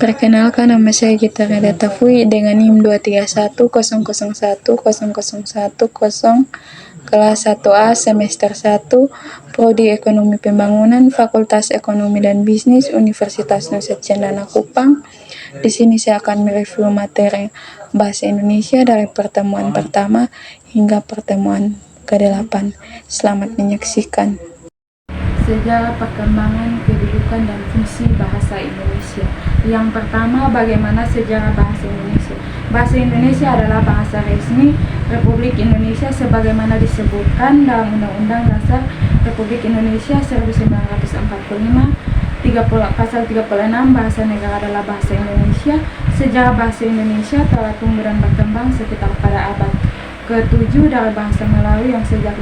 Perkenalkan, nama saya Gita Renata Fui dengan NIM 23101001010 kelas 1A semester 1 Prodi Ekonomi Pembangunan Fakultas Ekonomi dan Bisnis Universitas Nusa Cendana Kupang. Di sini saya akan mereview materi Bahasa Indonesia dari pertemuan pertama hingga pertemuan ke-8. Selamat menyaksikan. Sejarah perkembangan, kedudukan, dan fungsi bahasa Indonesia. Yang pertama, bagaimana sejarah bahasa Indonesia. Bahasa Indonesia adalah bahasa resmi Republik Indonesia sebagaimana disebutkan dalam Undang-Undang Dasar Republik Indonesia 1945. Pasal 36, bahasa negara adalah bahasa Indonesia. Sejarah bahasa Indonesia telah tumbuh dan berkembang sekitar pada abad ke-7 dari bahasa Melayu yang sejak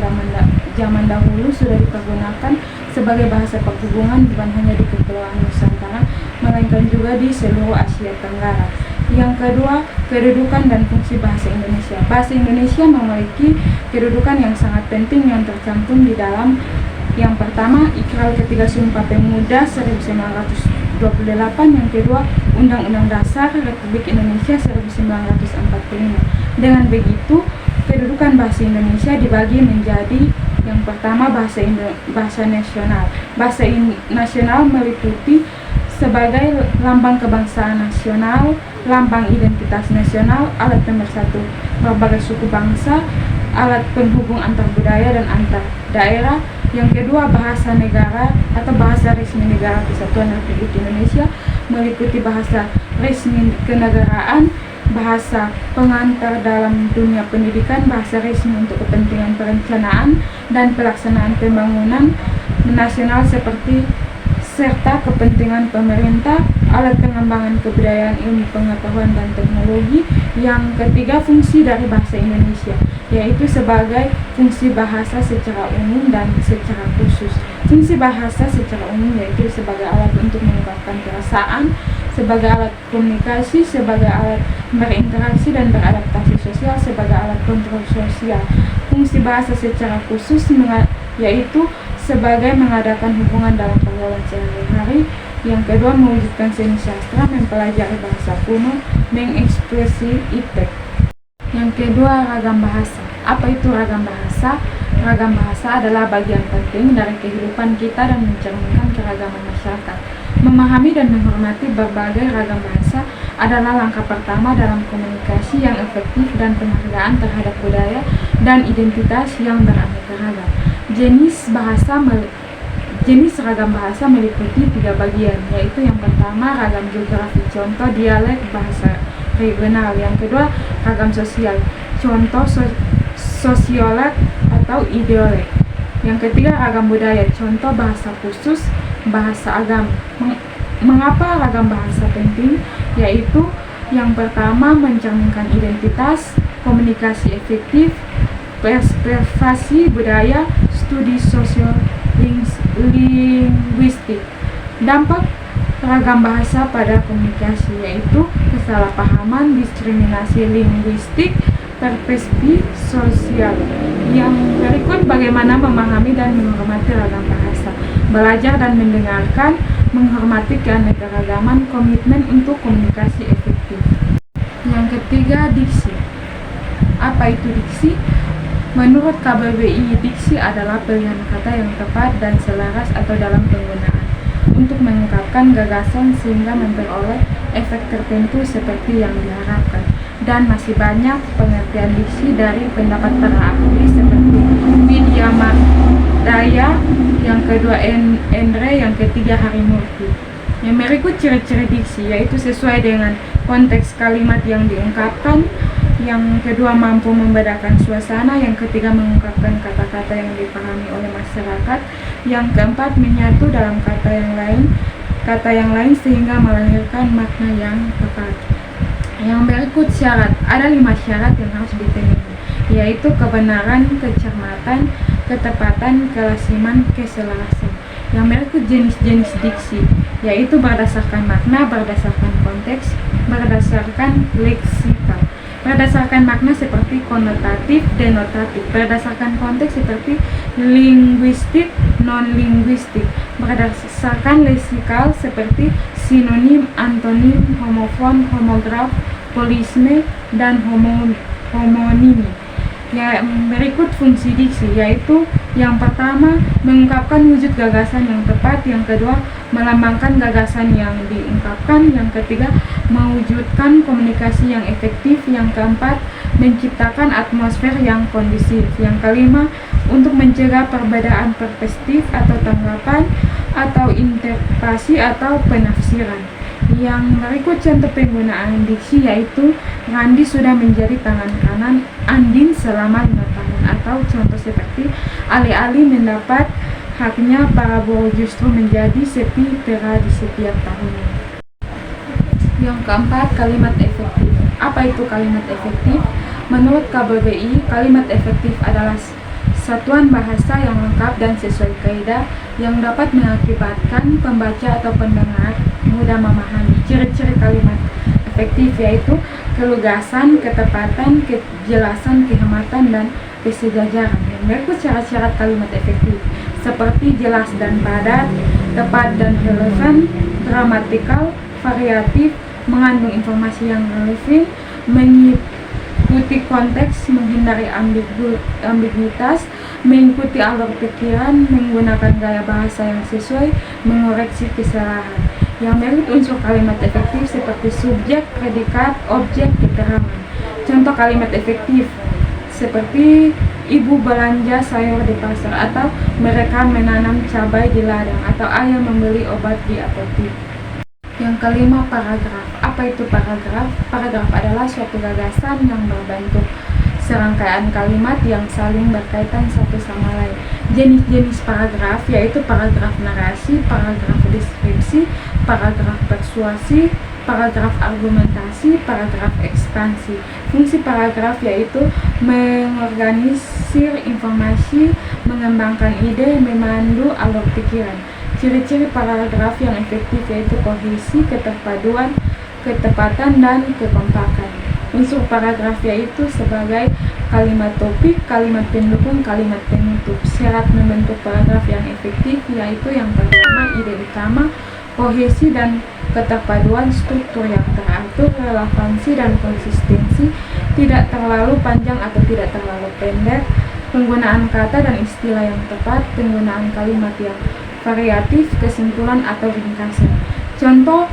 zaman dahulu sudah dipergunakan sebagai bahasa penghubungan bukan hanya di Kepulauan Nusantara, melainkan juga di seluruh Asia Tenggara. Yang kedua, kedudukan dan fungsi bahasa Indonesia. Bahasa Indonesia memiliki kedudukan yang sangat penting yang tercantum di dalam yang pertama, Ikrar Ketiga Sumpah Pemuda 1928, yang kedua, Undang-Undang Dasar Republik Indonesia 1945. Dengan begitu, kedudukan bahasa Indonesia dibagi menjadi yang pertama bahasa nasional. Bahasa nasional meliputi sebagai lambang kebangsaan nasional, lambang identitas nasional, alat pemersatu berbagai suku bangsa, alat penghubung antar budaya dan antar daerah. Yang kedua, bahasa negara atau bahasa resmi Negara Kesatuan Republik Indonesia meliputi bahasa resmi kenegaraan, bahasa pengantar dalam dunia pendidikan, bahasa resmi untuk kepentingan perencanaan dan pelaksanaan pembangunan nasional serta kepentingan pemerintah, alat pengembangan kebudayaan, ilmu pengetahuan dan teknologi. Yang ketiga, fungsi dari bahasa Indonesia, yaitu sebagai fungsi bahasa secara umum dan secara khusus. Fungsi bahasa secara umum yaitu sebagai alat untuk mengungkapkan perasaan, sebagai alat komunikasi, sebagai alat berinteraksi dan beradaptasi sosial, sebagai alat kontrol sosial. Fungsi bahasa secara khusus yaitu sebagai mengadakan hubungan dalam pergaulan sehari-hari. Yang kedua, mewujudkan seni sastra, mempelajari bahasa kuno, mengekspresi iptek. Yang kedua, ragam bahasa. Apa itu ragam bahasa? Ragam bahasa adalah bagian penting dari kehidupan kita dan mencerminkan keragaman masyarakat. Memahami dan menghormati berbagai ragam bahasa adalah langkah pertama dalam komunikasi yang efektif dan penghargaan terhadap budaya dan identitas yang beraneka ragam. Jenis ragam bahasa meliputi 3 bagian, yaitu yang pertama ragam geografi, contoh dialek bahasa regional. Yang kedua, ragam sosial, contoh sosiolek atau ideolek. Yang ketiga, ragam budaya, contoh bahasa khusus, bahasa agama. Mengapa ragam bahasa penting? Yaitu yang pertama, mencerminkan identitas, komunikasi efektif, preservasi budaya, studi sosio-linguistik. Dampak ragam bahasa pada komunikasi yaitu kesalahpahaman, diskriminasi linguistik, perspektif sosial. Yang berikut bagaimana memahami dan menghormati ragam bahasa. Belajar dan mendengarkan, menghormati keanekaragaman, komitmen untuk komunikasi efektif. Yang ketiga, diksi. Apa itu diksi? Menurut KBBI, diksi adalah pilihan kata yang tepat dan selaras atau dalam penggunaan untuk mengungkapkan gagasan sehingga memperoleh efek tertentu seperti yang diharapkan. Dan masih banyak pengertian diksi dari pendapat para ahli seperti Widya Mardaya, yang kedua Endre, yang ketiga Harimurti. Yang berikut ciri-ciri diksi, yaitu sesuai dengan konteks kalimat yang diungkapkan. Yang kedua, mampu membedakan suasana. Yang ketiga, mengungkapkan kata-kata yang dipahami oleh masyarakat. Yang keempat, menyatu dalam kata yang lain sehingga melahirkan makna yang tepat. Yang berikut syarat. Ada 5 syarat yang harus dipenuhi, yaitu kebenaran, kecermatan, ketepatan, kelasiman, keselarasan. Yang berikut jenis-jenis diksi, yaitu berdasarkan makna, berdasarkan konteks, berdasarkan leksikal. Berdasarkan makna seperti konotatif, denotatif. Berdasarkan konteks seperti linguistik, non-linguistik. Berdasarkan leksikal seperti sinonim, antonim, homofon, homograf, polisme, dan homonimi. Ya, berikut fungsi diksi, yaitu yang pertama mengungkapkan wujud gagasan yang tepat, yang kedua melambangkan gagasan yang diungkapkan, yang ketiga mewujudkan komunikasi yang efektif, yang keempat menciptakan atmosfer yang kondusif, yang kelima untuk mencegah perbedaan perspektif atau tanggapan atau interpretasi atau penafsiran. Yang berikut contoh penggunaan diksi, yaitu Randi sudah menjadi tangan kanan Andin selama 5 tahun, atau contoh seperti alih-alih mendapat haknya, para buruh justru menjadi sepi pera di setiap tahunnya. Yang keempat, kalimat efektif. Apa itu kalimat efektif? Menurut KBBI, kalimat efektif adalah satuan bahasa yang lengkap dan sesuai kaidah yang dapat mengakibatkan pembaca atau pendengar mudah memahami. Ciri-ciri kalimat efektif yaitu kelugasan, ketepatan, kejelasan, kehematan, dan kesejajaran. Dan berikut syarat-syarat kalimat efektif seperti jelas dan padat, tepat dan relevan, gramatikal, variatif, mengandung informasi yang relevan, mengikuti konteks, menghindari ambiguitas, mengikuti alur pikiran, menggunakan gaya bahasa yang sesuai, mengoreksi kesalahan. Yang berikut unsur kalimat efektif seperti subjek, predikat, objek, keterangan. Contoh kalimat efektif seperti ibu belanja sayur di pasar, atau mereka menanam cabai di ladang, atau ayah membeli obat di apotek. Yang kelima, paragraf. Apa itu paragraf? Paragraf adalah suatu gagasan yang berbentuk serangkaian kalimat yang saling berkaitan satu sama lain. Jenis-jenis paragraf yaitu paragraf narasi, paragraf deskripsi, paragraf persuasi, paragraf argumentasi, paragraf ekspansi. Fungsi paragraf yaitu mengorganisir informasi, mengembangkan ide, memandu alur pikiran. Ciri-ciri paragraf yang efektif yaitu kohesi, keterpaduan, ketepatan, dan kekompakan. Unsur paragraf yaitu sebagai kalimat topik, kalimat pendukung, kalimat penutup. Syarat membentuk paragraf yang efektif yaitu yang pertama, ide utama, kohesi dan keterpaduan, struktur yang teratur, relevansi dan konsistensi, tidak terlalu panjang atau tidak terlalu pendek, penggunaan kata dan istilah yang tepat, penggunaan kalimat yang variatif, kesimpulan atau ringkasan. Contoh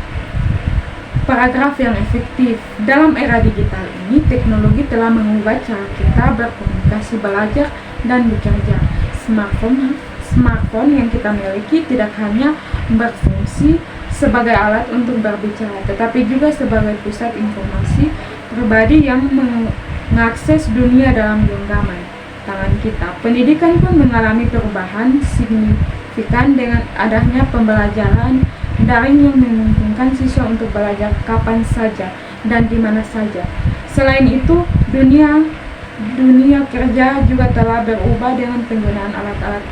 paragraf yang efektif. Dalam era digital ini, teknologi telah mengubah cara kita berkomunikasi, belajar, dan bekerja. Smartphone yang kita miliki tidak hanya berfungsi sebagai alat untuk berbicara, tetapi juga sebagai pusat informasi pribadi yang mengakses dunia dalam genggaman tangan kita. Pendidikan pun mengalami perubahan signifikan dengan adanya pembelajaran daring yang memungkinkan siswa untuk belajar kapan saja dan di mana saja. Selain itu, dunia kerja juga telah berubah dengan penggunaan alat-alat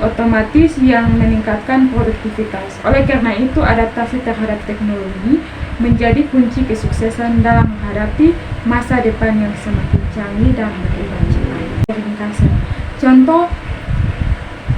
otomatis yang meningkatkan produktivitas. Oleh karena itu, adaptasi terhadap teknologi menjadi kunci kesuksesan dalam menghadapi masa depan yang semakin canggih dan berubah cepat. Ringkasan. Contoh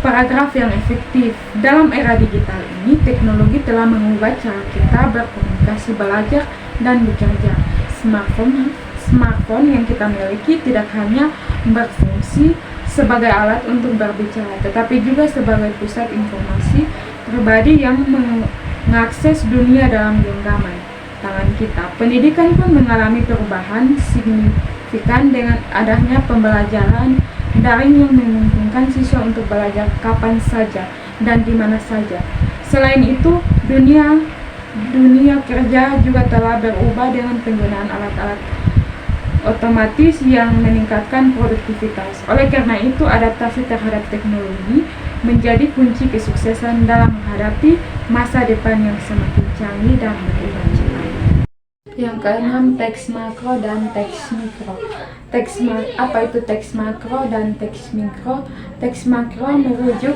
paragraf yang efektif. Dalam era digital ini, teknologi telah mengubah cara kita berkomunikasi, belajar, dan bekerja. Smartphone yang kita miliki tidak hanya berfungsi sebagai alat untuk berbicara, tetapi juga sebagai pusat informasi pribadi yang mengakses dunia dalam genggaman tangan kita. Pendidikan pun mengalami perubahan signifikan dengan adanya pembelajaran daring yang memungkinkan siswa untuk belajar kapan saja dan di mana saja. Selain itu, dunia kerja juga telah berubah dengan penggunaan alat-alat otomatis yang meningkatkan produktivitas. Oleh karena itu, adaptasi terhadap teknologi menjadi kunci kesuksesan dalam menghadapi masa depan yang semakin canggih dan berubah cepat. Yang keenam, teks makro dan teks mikro. Apa itu teks makro dan teks mikro? Teks makro merujuk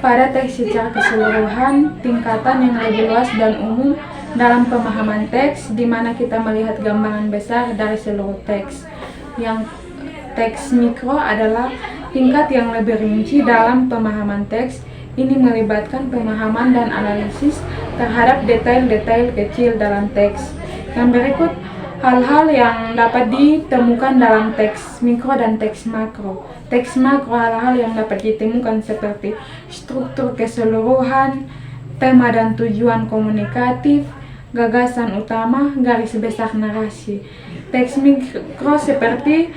pada teks secara keseluruhan, tingkatan yang lebih luas dan umum dalam pemahaman teks, di mana kita melihat gambaran besar dari seluruh teks. Yang teks mikro adalah tingkat yang lebih rinci dalam pemahaman teks, Ini melibatkan pemahaman dan analisis terhadap detail-detail kecil dalam teks. Yang berikut hal-hal yang dapat ditemukan dalam teks mikro dan teks makro. Teks makro hal-hal yang dapat ditemukan seperti struktur keseluruhan, tema dan tujuan komunikatif, gagasan utama, garis besar narasi. Teks mikro seperti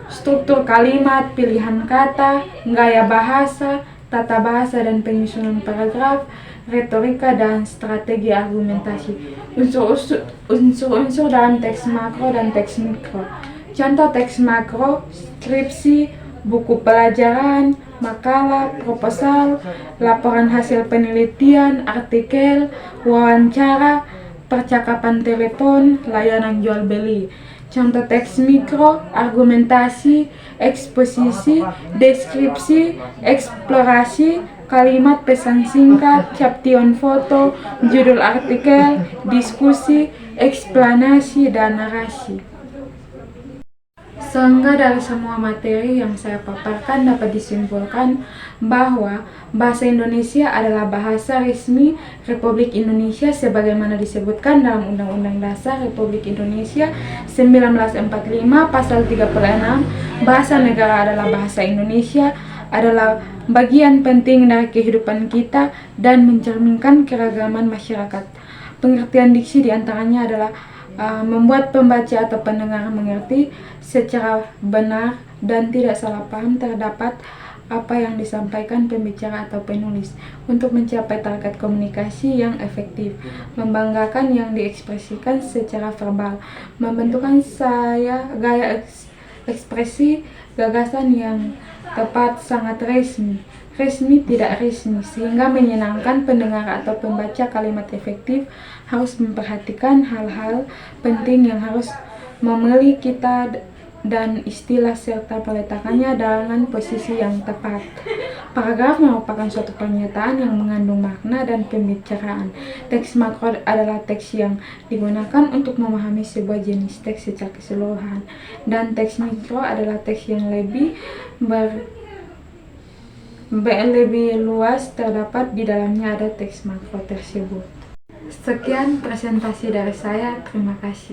struktur kalimat, pilihan kata, gaya bahasa, tata bahasa dan penyusunan paragraf, retorika dan strategi argumentasi. Unsur-unsur dalam teks makro dan teks mikro. Contoh teks makro, skripsi, buku pelajaran, makalah, proposal, laporan hasil penelitian, artikel, wawancara, percakapan telepon, layanan jual beli. Contoh teks mikro, argumentasi, eksposisi, deskripsi, eksplorasi, kalimat pesan singkat, caption foto, judul artikel, diskusi, eksplanasi, dan narasi. Sehingga dari semua materi yang saya paparkan dapat disimpulkan bahwa bahasa Indonesia adalah bahasa resmi Republik Indonesia sebagaimana disebutkan dalam Undang-Undang Dasar Republik Indonesia 1945 Pasal 3/6. Bahasa negara adalah bahasa Indonesia, adalah bagian penting dari kehidupan kita dan mencerminkan keragaman masyarakat. Pengertian diksi diantaranya adalah membuat pembaca atau pendengar mengerti secara benar dan tidak salah paham terdapat apa yang disampaikan pembicara atau penulis untuk mencapai target komunikasi yang efektif, membanggakan yang diekspresikan secara verbal, membentukkan gaya ekspresi, gagasan yang tepat, sangat resmi, tidak resmi, sehingga menyenangkan pendengar atau pembaca. Kalimat efektif harus memperhatikan hal-hal penting yang harus memiliki kita dan istilah serta meletakkannya dengan posisi yang tepat. Paragraf merupakan suatu pernyataan yang mengandung makna dan pembicaraan. Teks makro adalah teks yang digunakan untuk memahami sebuah jenis teks secara keseluruhan, dan teks mikro adalah teks yang lebih luas, terdapat di dalamnya ada teks makro tersebut. Sekian presentasi dari saya, terima kasih.